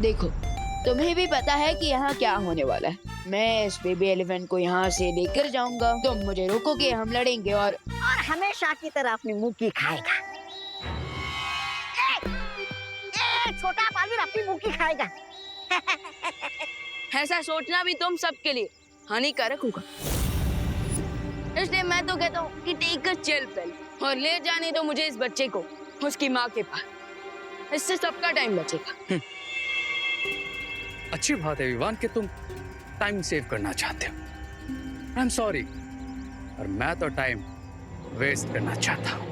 देखो, तुम्हें भी पता है कि यहाँ क्या होने वाला है। मैं इस बेबी एलिफेंट को यहाँ से लेकर जाऊंगा, तुम मुझे रोकोगे, हम लड़ेंगे और हमेशा की तरह अपनी मुंह की खाएगा। छोटा बालवीर अपनी मुंह की खाएगा। ऐसा सोचना भी तुम सबके लिए हानिकारक होगा। इसलिए मैं तो कहता हूँ कि टेक अ चिल पिल और ले जाने दो मुझे इस बच्चे को उसकी माँ के पास। इससे सबका टाइम बचेगा। अच्छी बात है विवान कि तुम टाइम सेव करना चाहते हो। आई एम सॉरी, और मैं तो टाइम वेस्ट करना चाहता हूँ।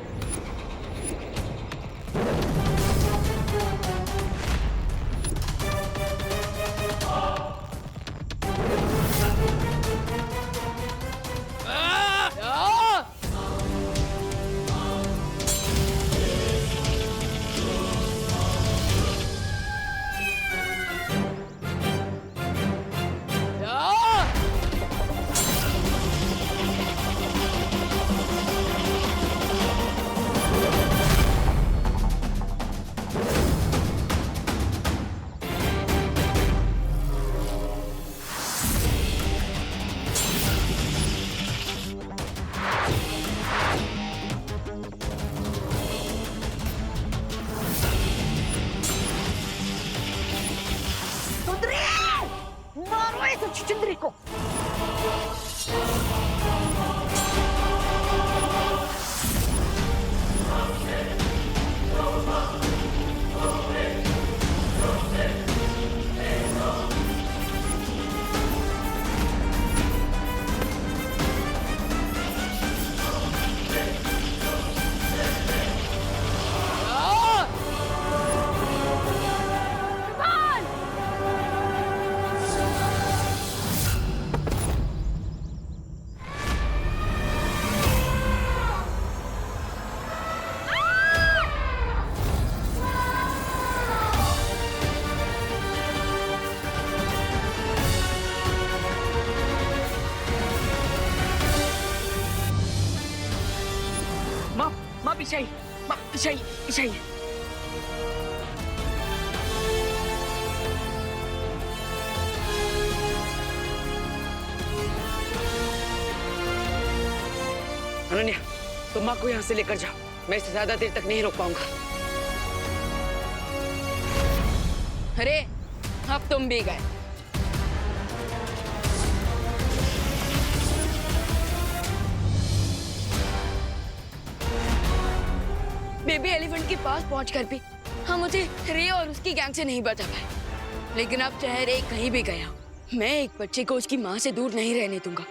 मारो इस चुंदरी को। माँ पीछे आइए, माँ पीछे आइए, पीछे आइए। अनन्या, तुम माँ को यहाँ से लेकर जाओ, मैं इसे ज्यादा देर तक नहीं रोक पाऊंगा। अरे अब तुम भी गए। बेबी एलिफेंट के पास पहुंचकर भी हम मुझे रे और उसकी गैंग से नहीं बचा पाए, लेकिन अब चाहे रे कहीं भी गया, मैं एक बच्चे को उसकी माँ से दूर नहीं रहने दूंगा।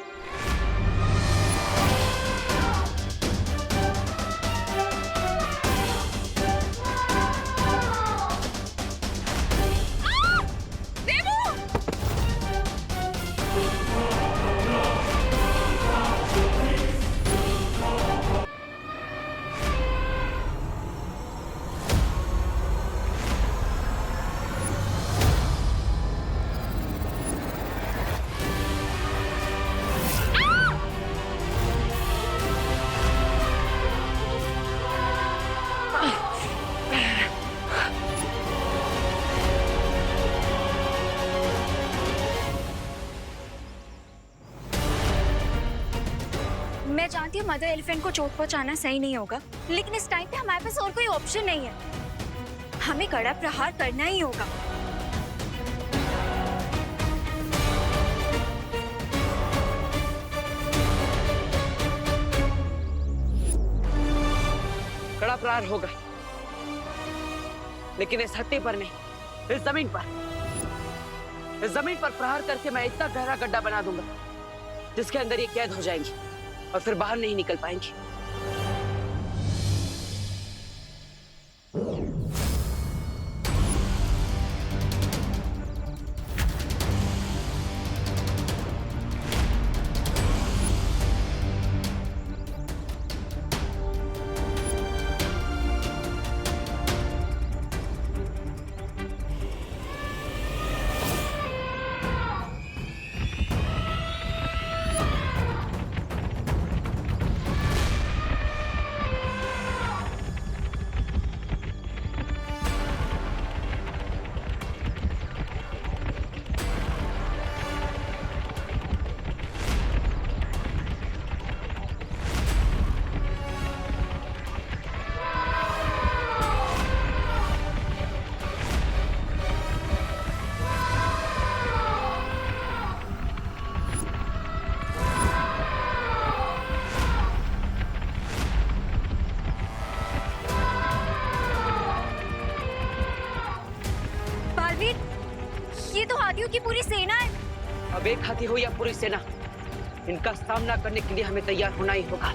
मैं जानती हूँ मदर एलिफेंट को चोट पहुंचाना सही नहीं होगा, लेकिन इस टाइम पे हमारे पास और कोई ऑप्शन नहीं है। हमें कड़ा प्रहार करना ही होगा। कड़ा प्रहार होगा, लेकिन इस हत्ती पर नहीं, इस जमीन पर। इस जमीन पर प्रहार करके मैं इतना गहरा गड्ढा बना दूंगा जिसके अंदर ये कैद हो जाएंगी और फिर बाहर नहीं निकल पाएंगी। बालवीर, ये तो हाथियों की पूरी सेना है। अब एक हाथी हो या पूरी सेना, इनका सामना करने के लिए हमें तैयार होना ही होगा।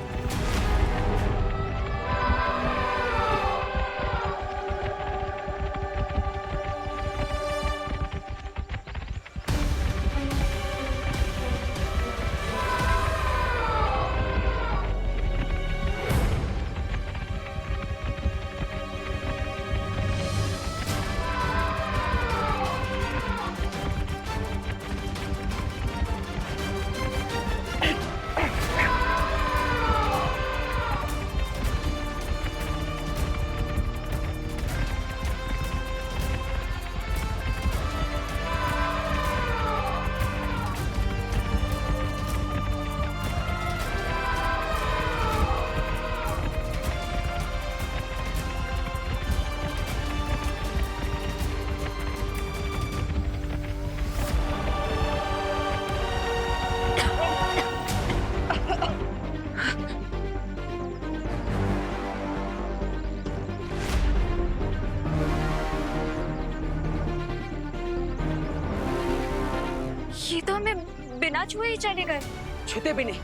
ये तो हमें बिना छुए ही चले गए। छूते भी नहीं,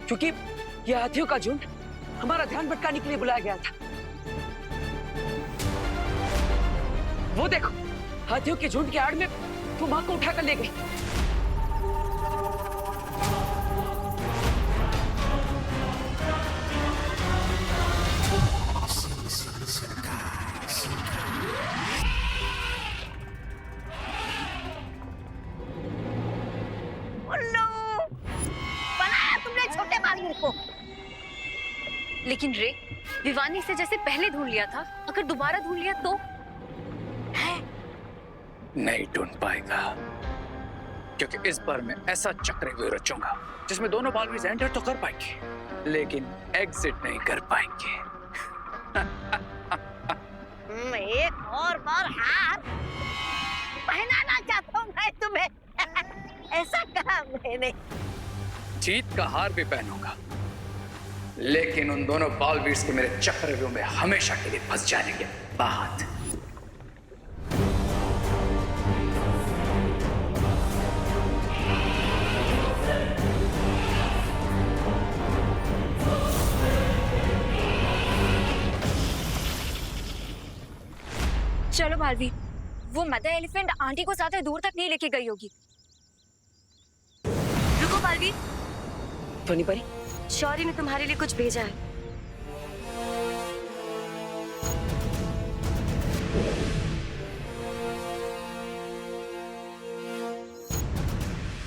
क्योंकि ये हाथियों का झुंड हमारा ध्यान भटकाने के लिए बुलाया गया था। वो देखो, हाथियों के झुंड के आड़ में वो मां को उठाकर ले गई। उल्लू, बनाया तुमने छोटे बालवीर को। लेकिन रे, विवान ने इसे जैसे पहले ढूंढ लिया था, अगर दोबारा ढूंढ लिया तो? नहीं ढूंढ पाएगा, क्योंकि इस बार मैं ऐसा चक्रव्यूह रचूंगा जिसमें दोनों बालवीर एंटर तो कर पाएंगे, लेकिन एग्जिट नहीं कर पाएंगे। एक और बार हार पहनाना चाहता हूँ मैं तुम्हें। ऐसा कहा मैंने। जीत का हार भी पहनूंगा, लेकिन उन दोनों बालवीर के मेरे चक्रव्यूह में हमेशा के लिए फंस जाने के बाद। चलो बालवीर, वो मदर एलिफेंट आंटी को ज्यादा दूर तक नहीं लेके गई होगी। रुको बालवीर, ध्वनि परी, शौर्य ने तुम्हारे लिए कुछ भेजा है।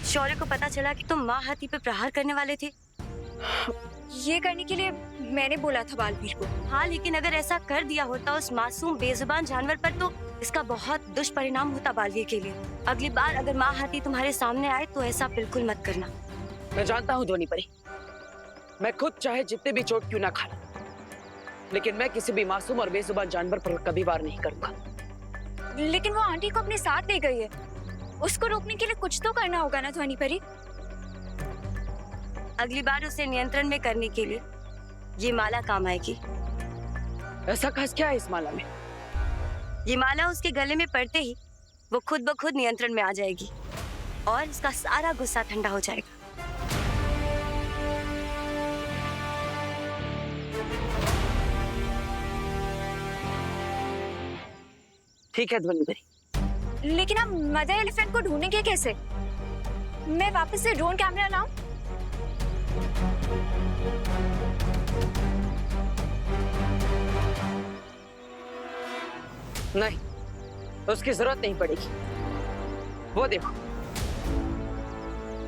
शौर्य को पता चला कि तुम माँ हाथी पे प्रहार करने वाले थे। ये करने के लिए मैंने बोला था बालवीर को। हाँ, लेकिन अगर ऐसा कर दिया होता उस मासूम बेजुबान जानवर पर तो इसका बहुत दुष्परिणाम होता बालवीर के लिए। अगली बार अगर माँ हाथी तुम्हारे सामने आए तो ऐसा बिल्कुल मत करना। मैं जानता हूँ ध्वनि परी, मैं खुद चाहे जितने भी चोट क्यों ना खा लूं, लेकिन मैं किसी भी मासूम और बेजुबान जानवर पर कभी वार नहीं करूंगा। लेकिन वो आंटी को अपने साथ ले गई है, उसको रोकने के लिए कुछ तो करना होगा ना ध्वनि परी। अगली बार उसे नियंत्रण में करने के लिए ये माला काम आएगी। ऐसा खास क्या है इस माला में? ये माला उसके गले में पड़ते ही वो खुद ब खुद नियंत्रण में आ जाएगी और इसका सारा गुस्सा ठंडा हो जाएगा। ठीक है ध्वनि परी। लेकिन आप मदर एलिफेंट को ढूंढेंगे कैसे? मैं वापस से ड्रोन कैमरा लाऊं? नहीं, उसकी जरूरत नहीं पड़ेगी। वो देखो,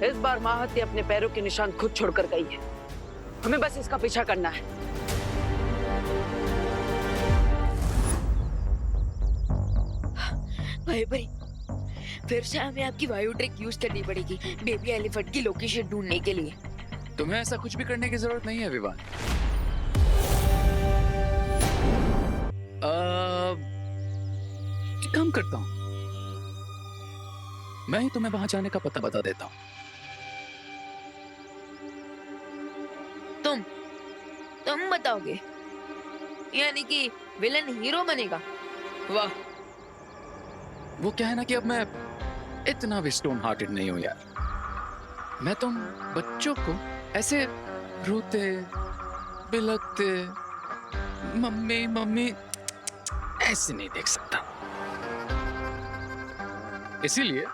इस बार माँ हाथी अपने पैरों के निशान खुद छोड़कर गई है। हमें बस इसका पीछा करना है। भाई भाई, फिर से हमें आपकी वायु ट्रिक यूज करनी पड़ेगी बेबी एलिफेंट की लोकेशन ढूंढने के लिए। तुम्हें ऐसा कुछ भी करने की जरूरत नहीं है विवान। एक काम करता हूं, मैं ही तुम्हें वहां जाने का पता बता देता हूं। तुम बताओगे? यानी कि विलन हीरो बनेगा? वाह, वो क्या है ना कि अब मैं इतना भी स्टोन हार्टेड नहीं हूं यार। मैं तुम बच्चों को ऐसे रोते बिलखते मम्मी मम्मी ऐसे नहीं देख सकता। इसीलिए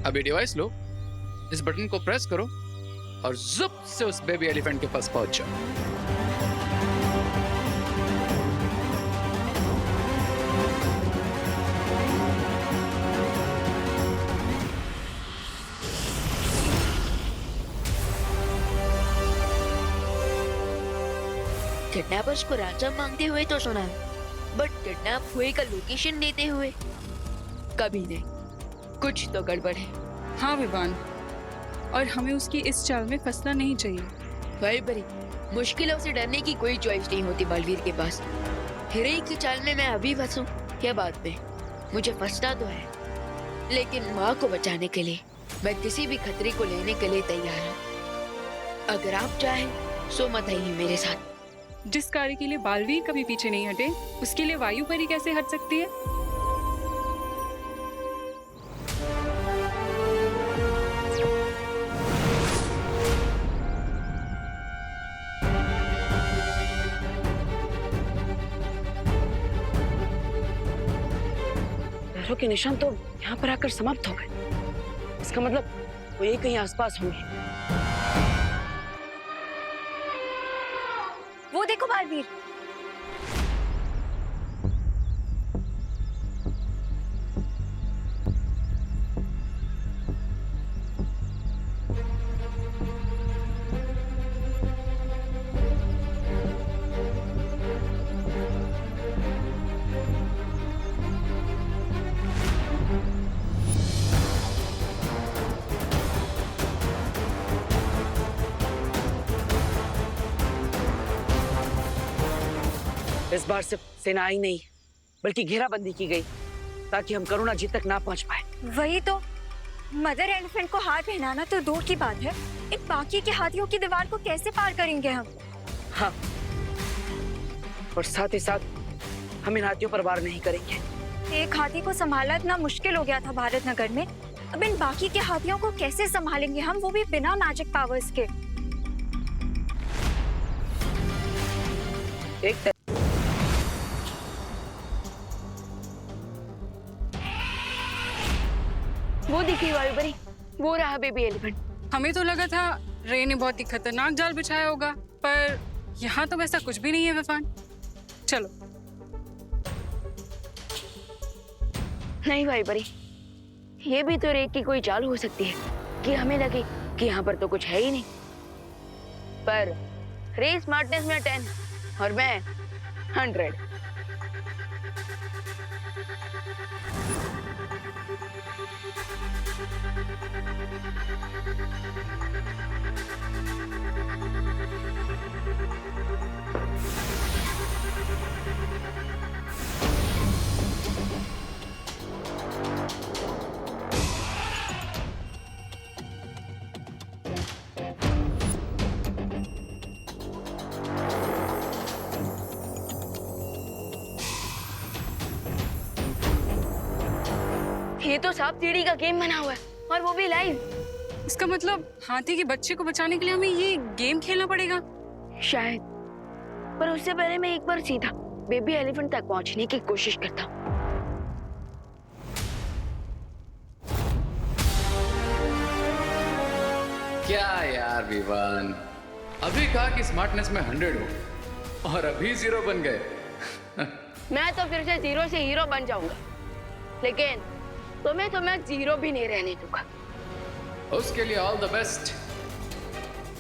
अभी डिवाइस लो, इस बटन को प्रेस करो और जुप से उस बेबी एलिफेंट के पास पहुंच जाओ। किडनैपर्स को रैंसम मांगते हुए तो सुना है, बट किडनैप हुए का लोकेशन देते हुए कभी नहीं। कुछ तो गड़बड़ है। हाँ विवान, और हमें उसकी इस चाल में फंसना नहीं चाहिए। भाई बड़ी मुश्किलों से डरने की कोई चॉइस नहीं होती बलवीर के पास। हीरे की चाल में मैं अभी फंसूं क्या बात में, मुझे फंसना तो है, लेकिन माँ को बचाने के लिए मैं किसी भी खतरे को लेने के लिए तैयार हूँ। अगर आप चाहें सो मत आइए मेरे साथ। जिस कार्य के लिए बालवीर कभी पीछे नहीं हटे, उसके लिए वायु परी कैसे हट सकती है? पैरों के निशान तो यहाँ पर आकर समाप्त हो गए। इसका मतलब वो यही कहीं आसपास होंगे। वो देखो बालवीर। इस बार सिर्फ सेनाई नहीं बल्कि घेराबंदी की गई ताकि हम करुणा जी तक ना पहुंच पाए। वही तो, मदर एलिफेंट को हार पहनाना तो दूर की बात है, इन बाकी के हाथियों की दीवार को कैसे पार करेंगे हम? हाँ, और साथ ही साथ हम इन हाथियों पर वार नहीं करेंगे। एक हाथी को संभालना इतना मुश्किल हो गया था भारत नगर में, अब इन बाकी के हाथियों को कैसे संभालेंगे हम, वो भी बिना मैजिक पावर्स के? एक वो दिखी वायु परी, वो रहा बेबी एलिफेंट। हमें तो लगा था रे ने बहुत ही खतरनाक जाल बिछाया होगा, पर यहाँ तो वैसा कुछ भी नहीं है विवान। चलो। नहीं भाई परी, ये भी तो रेक की कोई चाल हो सकती है कि हमें लगे कि यहाँ पर तो कुछ है ही नहीं, पर रे स्मार्टनेस में 10 और मैं 100। ये तो सांप सीढ़ी का गेम बना हुआ है और वो भी लाइव। इसका मतलब हाथी के बच्चे को बचाने के लिए हमें ये गेम खेलना पड़ेगा शायद, पर उससे पहले मैं एक बार सीधा बेबी एलिफेंट तक पहुंचने की कोशिश करता हूँ। क्या यार विवान, अभी कहा कि स्मार्टनेस में 100 हो और अभी 0 बन गए। मैं तो फिर से 0 से हीरो बन जाऊंगा, लेकिन तुम्हें तो मैं 0 भी नहीं रहने दूंगा। उसके लिए ऑल द बेस्ट।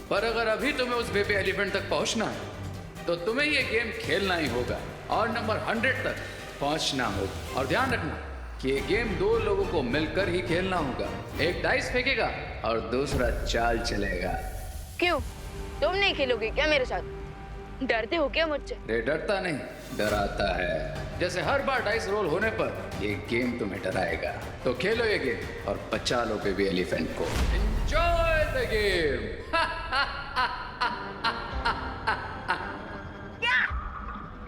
पर अगर अभी तुम्हें उस बेबी एलिफेंट तक पहुंचना है तो तुम्हें ये गेम खेलना ही होगा और नंबर 100 तक पहुंचना होगा। और ध्यान रखना, कि ये गेम दो लोगों को मिलकर ही खेलना होगा। एक डाइस फेंकेगा और दूसरा चाल चलेगा। क्यों, तुम नहीं खेलोगे क्या मेरे साथ? डरते हो क्या मुझसे? ये डरता नहीं, डराता है। जैसे हर बार डाइस रोल होने पर ये गेम तुम्हें डराएगा। तो खेलो ये गेम और बचा लो बेबी एलिफेंट को। Enjoy the game. क्या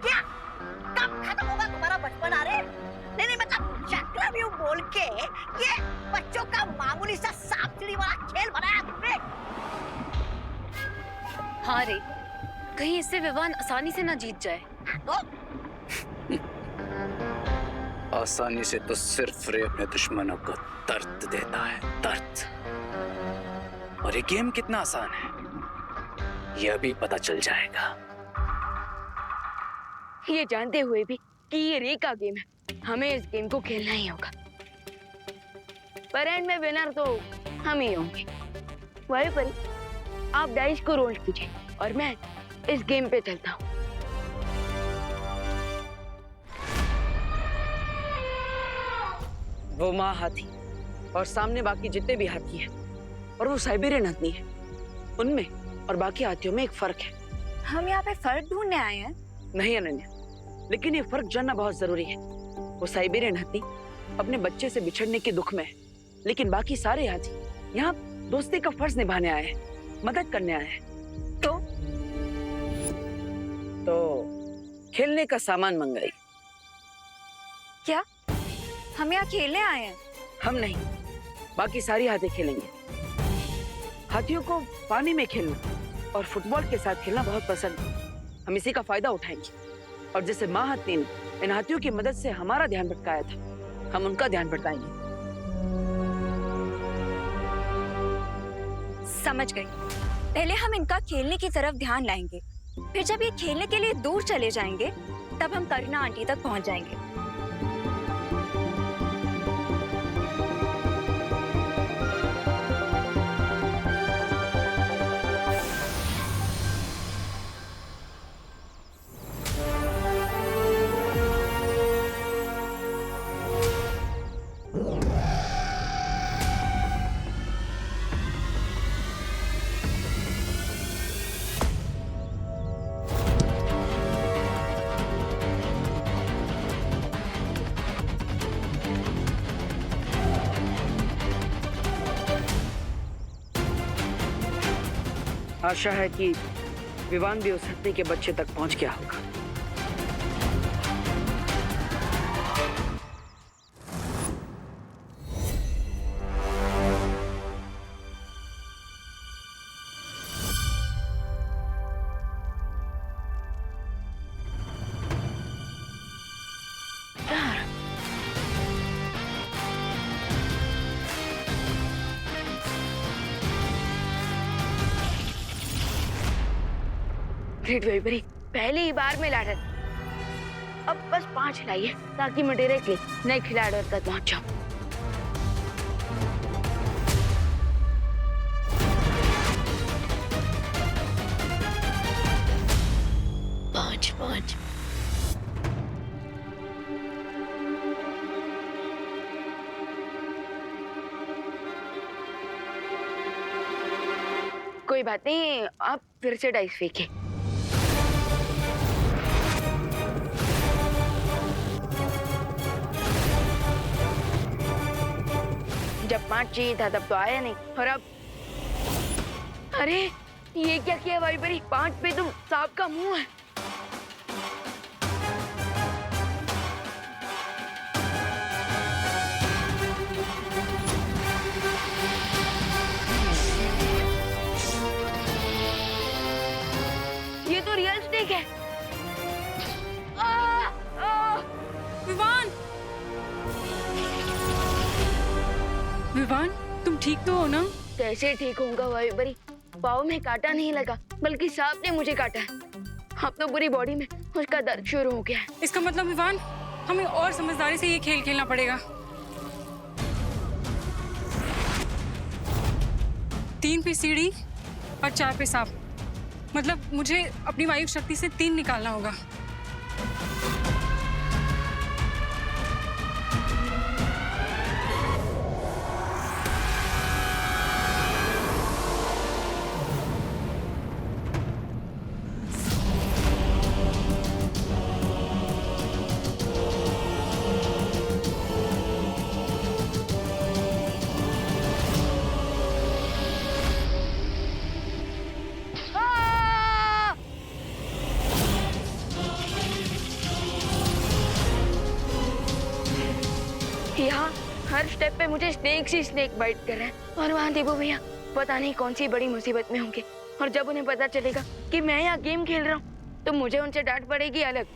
क्या कब खत्म होगा तुम्हारा बचपन? अरे नहीं मतलब चक्रव्यूह बोल के ये बच्चों का मामूली सा सांप सीढ़ी वाला खेल बनाया तुमने। हाँ रे, कहीं इससे विवान आसानी से ना जीत जाए। तो आसानी से तो सिर्फ रे अपने दुश्मनों को दर्द देता है, दर्द। और ये गेम कितना आसान है ये अभी पता चल जाएगा। ये जानते हुए भी कि ये रे का गेम है, हमें इस गेम को खेलना ही होगा। पर एंड में विनर तो हम ही होंगे। वही पर आप डाइस को रोल कीजिए और मैं इस गेम पे चलता हूँ। वो माँ हाथी और सामने बाकी जितने भी हाथी हैं और वो साइबेरियन हाथी है, उनमें और बाकी हाथियों में एक फर्क है। हम यहाँ पे फर्क ढूंढने आए हैं। नहीं अनन्या, लेकिन ये फर्क जानना बहुत जरूरी है। वो साइबेरियन हाथी अपने बच्चे से बिछड़ने के दुख में है, लेकिन बाकी सारे हाथी यहाँ दोस्ती का फर्ज निभाने आए हैं, मदद करने आए हैं। तो खेलने का सामान मंगाई। क्या हम यहाँ खेलने आए हैं? हम नहीं, बाकी सारी हाथी खेलेंगे। हाथियों को पानी में खेलना और फुटबॉल के साथ खेलना बहुत पसंद है। हम इसी का फायदा उठाएंगे और जैसे माँ हाथी ने इन हाथियों की मदद से हमारा ध्यान भटकाया था, हम उनका ध्यान भटकाएंगे। समझ गई। पहले हम इनका खेलने की तरफ ध्यान लाएंगे, फिर जब ये खेलने के लिए दूर चले जाएंगे तब हम करीना आंटी तक पहुंच जाएंगे। आशा है कि विवान भी उस हत्ती के बच्चे तक पहुंच गया होगा। ग्रेट वेबरी, पहली ही बार में लाडर। अब बस 5 लाइए ताकि मैं डायरेक्टली नए खिलाड़ियों तक पहुंच जाऊं। पांच। कोई बात नहीं, आप फिर से डाइस फेंके। जब 5 चाहिए था तब तो आया नहीं, और अब अरे ये क्या किया भाई बरी? 5 पे तुम सांप का मुंह है। ये तो रियल स्नेक है। विवान, विवान, तुम ठीक तो हो ना? कैसे ठीक होऊंगा भाई बरी? पाँव में कांटा नहीं लगा, बल्कि सांप ने मुझे काटा है। अब तो पूरी बॉडी में उसका दर्द शुरू हो गया है। इसका मतलब विवान, हमें और समझदारी से ये खेल खेलना पड़ेगा। 3 पे सीढ़ी और 4 पे सांप। मतलब मुझे अपनी वायु शक्ति से 3 निकालना होगा। स्टेप पे मुझे स्नेक ही स्नेक बाइट कर रहा है, और वहाँ देवो भैया पता नहीं कौन सी बड़ी मुसीबत में होंगे, और जब उन्हें पता चलेगा कि मैं यहाँ गेम खेल रहा हूँ तो मुझे उनसे डांट पड़ेगी अलग।